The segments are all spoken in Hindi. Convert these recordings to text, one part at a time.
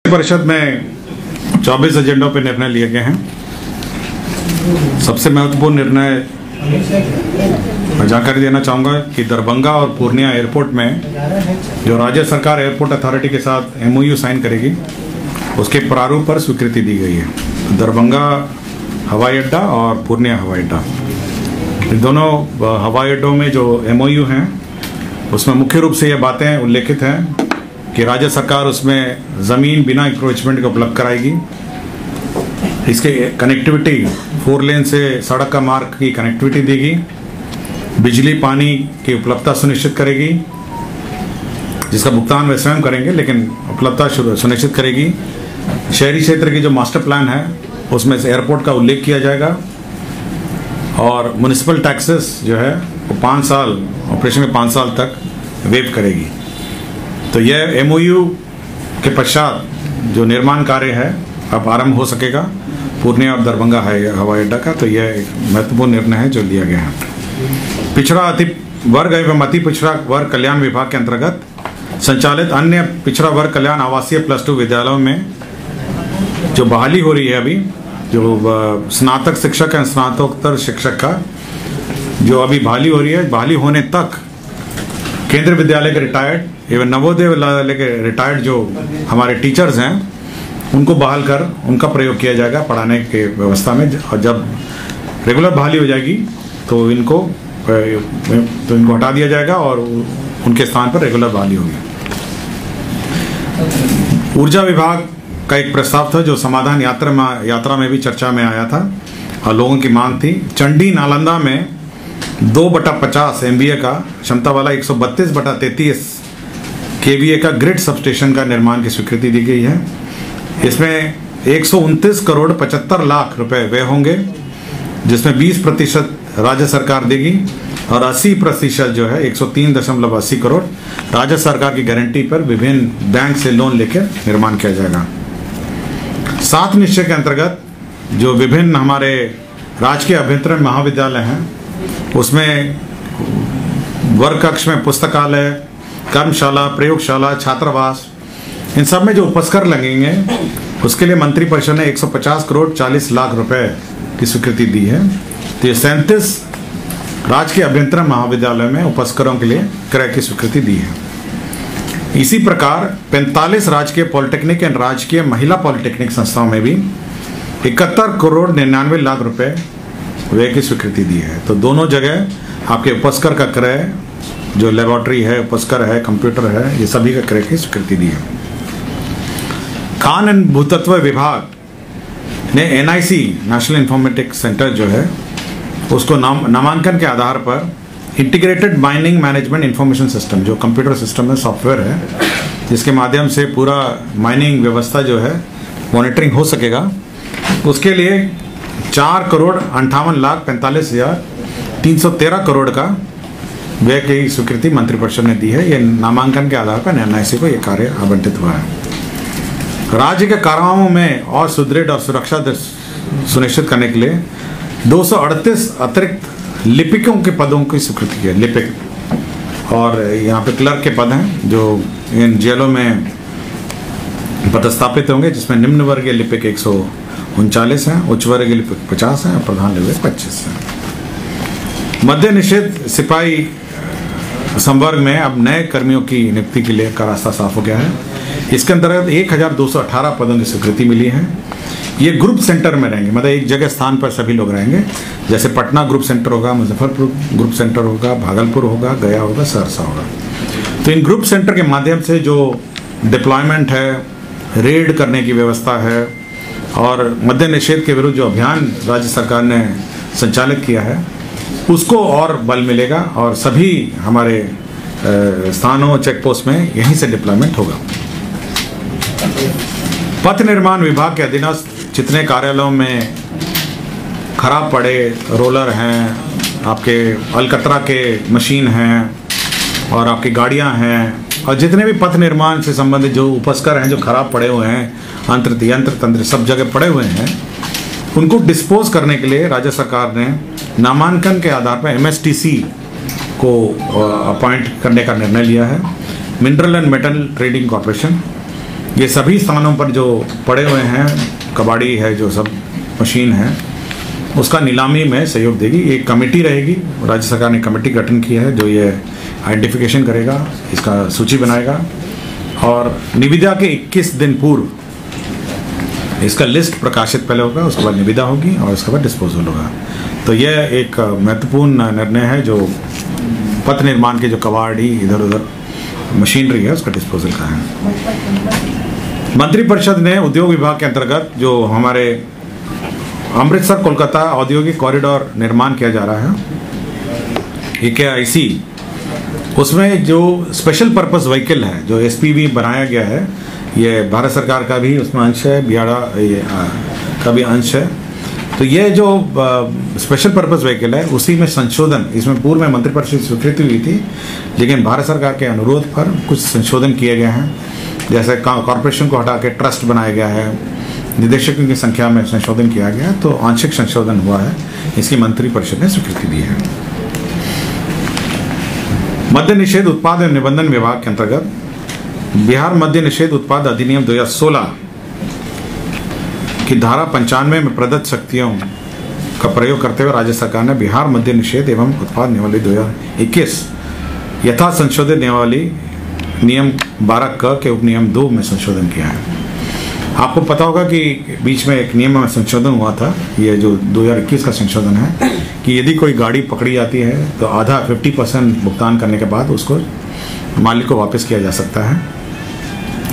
परिषद में 24 एजेंडों पर निर्णय लिए गए हैं। सबसे महत्वपूर्ण निर्णय मैं जानकारी देना चाहूँगा कि दरभंगा और पूर्णिया एयरपोर्ट में जो राज्य सरकार एयरपोर्ट अथॉरिटी के साथ MOU साइन करेगी, उसके प्रारूप पर स्वीकृति दी गई है। दरभंगा हवाई अड्डा और पूर्णिया हवाई अड्डा, इन दोनों हवाई अड्डों में जो MOU हैं उसमें मुख्य रूप से ये बातें उल्लेखित हैं कि राज्य सरकार उसमें ज़मीन बिना इंक्रोचमेंट के उपलब्ध कराएगी, इसके कनेक्टिविटी 4 लेन से सड़क का मार्ग की कनेक्टिविटी देगी, बिजली पानी की उपलब्धता सुनिश्चित करेगी, जिसका भुगतान वे स्वयं करेंगे लेकिन उपलब्धता सुनिश्चित करेगी। शहरी क्षेत्र की जो मास्टर प्लान है उसमें से एयरपोर्ट का उल्लेख किया जाएगा और म्युनिसिपल टैक्सेस जो है वो 5 साल ऑपरेशन के 5 साल तक वेव करेगी। तो यह MOU के पश्चात जो निर्माण कार्य है अब आरंभ हो सकेगा पूर्णिया और दरभंगा हवाई अड्डा का। तो यह एक महत्वपूर्ण निर्णय है जो लिया गया है। पिछड़ा अति वर्ग एवं अति पिछड़ा वर्ग कल्याण विभाग के अंतर्गत संचालित अन्य पिछड़ा वर्ग कल्याण आवासीय +2 विद्यालयों में जो बहाली हो रही है, अभी जो स्नातक शिक्षक है, स्नातकोत्तर शिक्षक का जो अभी बहाली हो रही है, बहाली होने तक केंद्रीय विद्यालय के रिटायर्ड एवं नवोदय विद्यालय के रिटायर्ड जो हमारे टीचर्स हैं उनको बहाल कर उनका प्रयोग किया जाएगा पढ़ाने के व्यवस्था में। और जब रेगुलर बहाली हो जाएगी तो इनको हटा दिया जाएगा और उनके स्थान पर रेगुलर बहाली होगी। ऊर्जा विभाग का एक प्रस्ताव था जो समाधान यात्रा में भी चर्चा में आया था और लोगों की मांग थी। चंडी नालंदा में 2/50 MVA का क्षमता वाला 132/33 KVA का ग्रिड सबस्टेशन का निर्माण की स्वीकृति दी गई है। इसमें 129 करोड़ 75 लाख रुपए व्यय होंगे, जिसमें 20% राज्य सरकार देगी और 80% जो है 103.80 करोड़ राज्य सरकार की गारंटी पर विभिन्न बैंक से लोन लेकर निर्माण किया जाएगा। 7 निश्चय के अंतर्गत जो विभिन्न हमारे राजकीय अभ्यंतरण महाविद्यालय हैं उसमें वर्ग कक्ष में पुस्तकालय, कर्मशाला, प्रयोगशाला, छात्रावास, इन सब में जो उपस्कर लगेंगे उसके लिए मंत्रिपरिषद ने 150 करोड़ 40 लाख रुपए की स्वीकृति दी है। तो ये 37 राजकीय अभ्यंतरण महाविद्यालय में उपस्करों के लिए क्रय की स्वीकृति दी है। इसी प्रकार 45 राजकीय पॉलिटेक्निक एवं राजकीय महिला पॉलिटेक्निक संस्थाओं में भी 71 करोड़ 99 लाख रुपए व्यय की स्वीकृति दी है। तो दोनों जगह आपके उपस्कर का क्रय, जो लेबोरेटरी है, उपस्कर है, कंप्यूटर है, ये सभी का क्रय की स्वीकृति दी है। खान एवं भूतत्व विभाग ने NIC नेशनल इंफॉर्मेटिक्स सेंटर जो है उसको नामांकन के आधार पर integrated mining management information system, जो कंप्यूटर सिस्टम में सॉफ्टवेयर है जिसके माध्यम से पूरा माइनिंग व्यवस्था जो है मॉनिटरिंग हो सकेगा, उसके लिए 4 करोड़ 58 लाख 45 हजार 313 करोड़ का व्यय की स्वीकृति मंत्रिपरिषद ने दी है। ये नामांकन के आधार पर NIC को ये कार्य आवंटित हुआ है। राज्य के काराओं में और सुदृढ़ और सुरक्षा सुनिश्चित करने के लिए 238 अतिरिक्त लिपिकों के पदों की स्वीकृति है। लिपिक और यहाँ पे क्लर्क के पद हैं जो इन जेलों में पदस्थापित होंगे, जिसमें निम्न वर्गीय लिपिक 139 हैं, उच्च वर्गीय लिपिक 50 हैं और प्रधान लिपिक 25 हैं। मद्य निषेध सिपाही संवर्ग में अब नए कर्मियों की नियुक्ति के लिए का रास्ता साफ हो गया है। इसके अंतर्गत 1218 पदों की स्वीकृति मिली है। ये ग्रुप सेंटर में रहेंगे, मतलब एक जगह स्थान पर सभी लोग रहेंगे। जैसे पटना ग्रुप सेंटर होगा, मुजफ्फरपुर ग्रुप सेंटर होगा, भागलपुर होगा, गया होगा, सहरसा होगा। तो इन ग्रुप सेंटर के माध्यम से जो डिप्लॉयमेंट है, रेड करने की व्यवस्था है और मद्य निषेध के विरुद्ध जो अभियान राज्य सरकार ने संचालित किया है उसको और बल मिलेगा और सभी हमारे स्थानों चेक पोस्ट में यहीं से डिप्लॉयमेंट होगा। पथ निर्माण विभाग के अधीनस्थ जितने कार्यालयों में खराब पड़े रोलर हैं, आपके अलकतरा के मशीन हैं और आपकी गाड़ियां हैं और जितने भी पथ निर्माण से संबंधित जो उपस्कर हैं जो खराब पड़े हुए हैं, यंत्र तंत्र सब जगह पड़े हुए हैं, उनको डिस्पोज करने के लिए राज्य सरकार ने नामांकन के आधार पर MSTC को अपॉइंट करने का निर्णय लिया है। Mineral and metal trading corporation ये सभी स्थानों पर जो पड़े हुए हैं कबाड़ी है, जो सब मशीन है, उसका नीलामी में सहयोग देगी। एक कमेटी रहेगी, राज्य सरकार ने कमेटी गठन की है जो ये आइडेंटिफिकेशन करेगा, इसका सूची बनाएगा और निविदा के 21 दिन पूर्व इसका लिस्ट प्रकाशित पहले होगा, उसके बाद निविदा होगी और उसके बाद डिस्पोजल होगा। तो यह एक महत्वपूर्ण निर्णय है जो पथ निर्माण के जो कबाड़ी इधर उधर मशीनरी है उसका डिस्पोजल का है। मंत्रिपरिषद ने उद्योग विभाग के अंतर्गत जो हमारे अमृतसर कोलकाता औद्योगिक कॉरिडोर निर्माण किया जा रहा है AKIC, उसमें जो स्पेशल पर्पस व्हीकल है जो SPV बनाया गया है, ये भारत सरकार का भी उसमें अंश है, बियाड़ा का भी अंश है। तो ये जो स्पेशल पर्पस व्हीकल है उसी में संशोधन, इसमें पूर्व में मंत्रिपरिषद स्वीकृति हुई थी, लेकिन भारत सरकार के अनुरोध पर कुछ संशोधन किए गए हैं। जैसे कॉरपोरेशन को हटा के ट्रस्ट बनाया गया है, निदेशकों की संख्या में संशोधन किया गया, तो आंशिक संशोधन हुआ है, इसकी मंत्रिपरिषद ने स्वीकृति दी है। मद्य निषेध उत्पाद एवं निबंधन विभाग के अंतर्गत बिहार मद्य निषेध उत्पाद अधिनियम 2016 की धारा 95 में प्रदत्त शक्तियों का प्रयोग करते हुए राज्य सरकार ने बिहार मद्य निषेध एवं उत्पाद नियमावली 2021 यथा संशोधित नियमावली नियम 12 क के उपनियम 2 में संशोधन किया है। आपको पता होगा कि बीच में एक नियम में संशोधन हुआ था, ये जो 2021 का संशोधन है कि यदि कोई गाड़ी पकड़ी जाती है तो आधा 50% भुगतान करने के बाद उसको मालिक को वापस किया जा सकता है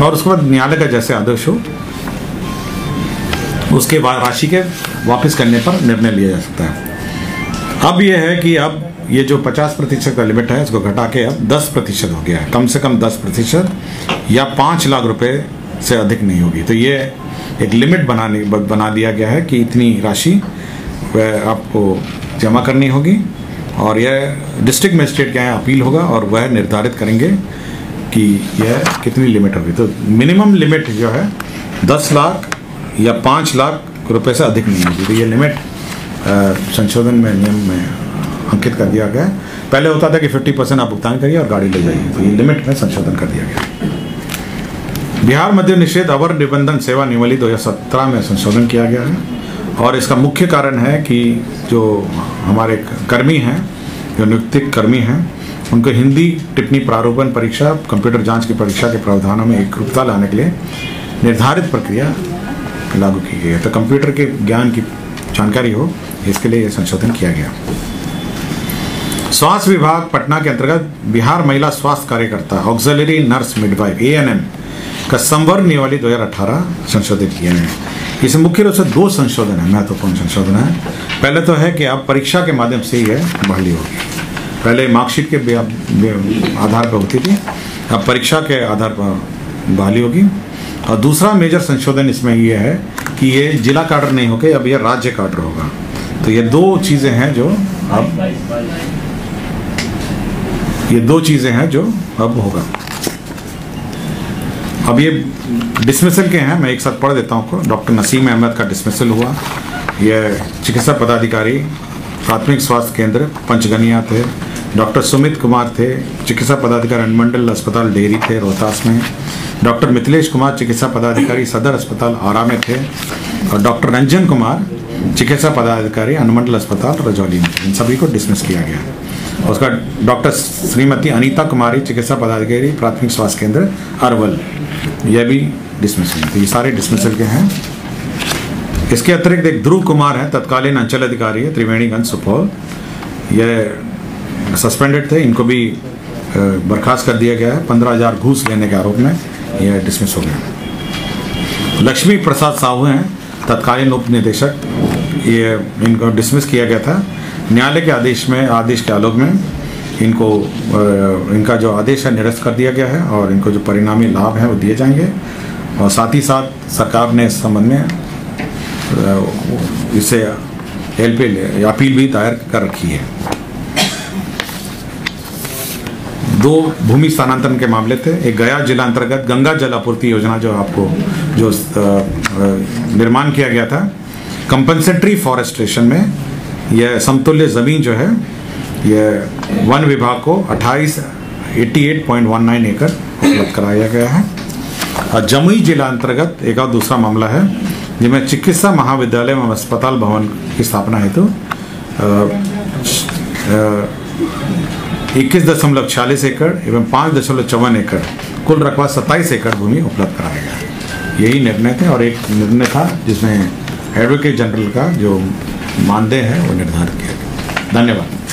और उसके बाद न्यायालय का जैसे आदेश हो उसके बाद राशि के वापस करने पर निर्णय लिया जा सकता है। अब यह है कि अब ये जो 50% का लिमिट है इसको घटा के अब 10% हो गया है, कम से कम 10% या 5 लाख रुपए से अधिक नहीं होगी। तो ये एक लिमिट बना दिया गया है कि इतनी राशि वह आपको जमा करनी होगी और यह डिस्ट्रिक्ट मजिस्ट्रेट के यहाँ अपील होगा और वह निर्धारित करेंगे कि यह कितनी लिमिट होगी। तो मिनिमम लिमिट जो है 10 लाख या 5 लाख रुपए से अधिक नहीं होगी। तो ये लिमिट संशोधन में नियम में अंकित कर दिया गया। पहले होता था कि 50% आप भुगतान करिए और गाड़ी ले जाइए, तो ये लिमिट में संशोधन कर दिया गया। बिहार मद्य निषेध अवर निबंधन सेवा नियमावली 2017 में संशोधन किया गया है और इसका मुख्य कारण है कि जो हमारे कर्मी हैं, जो नियुक्ति कर्मी हैं, उनको हिंदी टिप्पणी प्रारूपण परीक्षा, कंप्यूटर जांच की परीक्षा के प्रावधानों में एकरूपता लाने के लिए निर्धारित प्रक्रिया लागू की गई है। तो कंप्यूटर के ज्ञान की जानकारी हो, इसके लिए यह संशोधन किया गया। स्वास्थ्य विभाग पटना के अंतर्गत बिहार महिला स्वास्थ्य कार्यकर्ता ऑक्सिलरी नर्स मिडवाइफ ANM का संवर्ग नियमावली 2018 संशोधित किए हैं। इसमें मुख्य रूप से 2 संशोधन है, महत्वपूर्ण संशोधन है। पहले तो है कि अब परीक्षा के माध्यम से ही बहाली होगी। पहले मार्कशीट के आधार पर होती थी, अब परीक्षा के आधार पर बहाली होगी। और दूसरा मेजर संशोधन इसमें यह है कि ये जिला काडर नहीं होकर अब यह राज्य काडर होगा। तो ये 2 चीज़ें हैं जो अब होगा। अब ये डिसमिसल के हैं, मैं एक साथ पढ़ देता हूँ आपको। डॉक्टर नसीम अहमद का डिसमिसल हुआ। यह चिकित्सा पदाधिकारी प्राथमिक स्वास्थ्य केंद्र पंचगनिया थे। डॉक्टर सुमित कुमार थे, चिकित्सा पदाधिकारी अनुमंडल अस्पताल डेहरी थे रोहतास में। डॉक्टर मिथिलेश कुमार चिकित्सा पदाधिकारी सदर अस्पताल आरा में थे और डॉक्टर रंजन कुमार चिकित्सा पदाधिकारी अनुमंडल अस्पताल रजौली में थे। इन सभी को डिसमिस किया गया। उसका डॉक्टर श्रीमती अनीता कुमारी चिकित्सा पदाधिकारी प्राथमिक स्वास्थ्य केंद्र अरवल, यह भी डिसमिस हुई। तो ये सारे डिसमिसल के हैं। इसके अतिरिक्त एक ध्रुव कुमार है, तत्कालीन अंचल अधिकारी है, त्रिवेणीगंज सुपौल, यह सस्पेंडेड थे, इनको भी बर्खास्त कर दिया गया है 15,000 घूस लेने के आरोप में, यह डिसमिस हो गया। लक्ष्मी प्रसाद साहू हैं, तत्कालीन उप निदेशक, ये इनको डिसमिस किया गया था। न्यायालय के आदेश के आलोक में इनको इनका जो आदेश है निरस्त कर दिया गया है और इनको जो परिणामी लाभ हैं वो दिए जाएंगे। और साथ ही साथ सरकार ने इस संबंध में इसे अपील भी दायर कर रखी है। 2 भूमि स्थानांतरण के मामले थे। एक गया जिला अंतर्गत गंगा जल आपूर्ति योजना जो निर्माण किया गया था, कंपनसेटरी फॉरेस्टेशन में यह समतुल्य जमीन जो है यह वन विभाग को 88.19 एकड़ उपलब्ध कराया गया है और जमुई जिला अंतर्गत एक और दूसरा मामला है जिसमें चिकित्सा महाविद्यालय एवं अस्पताल भवन की स्थापना हेतु 21.46 एकड़ एवं 5.54 एकड़ कुल रकबा 27 एकड़ भूमि उपलब्ध कराया गया। यही निर्णय थे और एक निर्णय था जिसमें एडवोकेट जनरल का जो मानदेय है वो निर्धारित किया गया। धन्यवाद।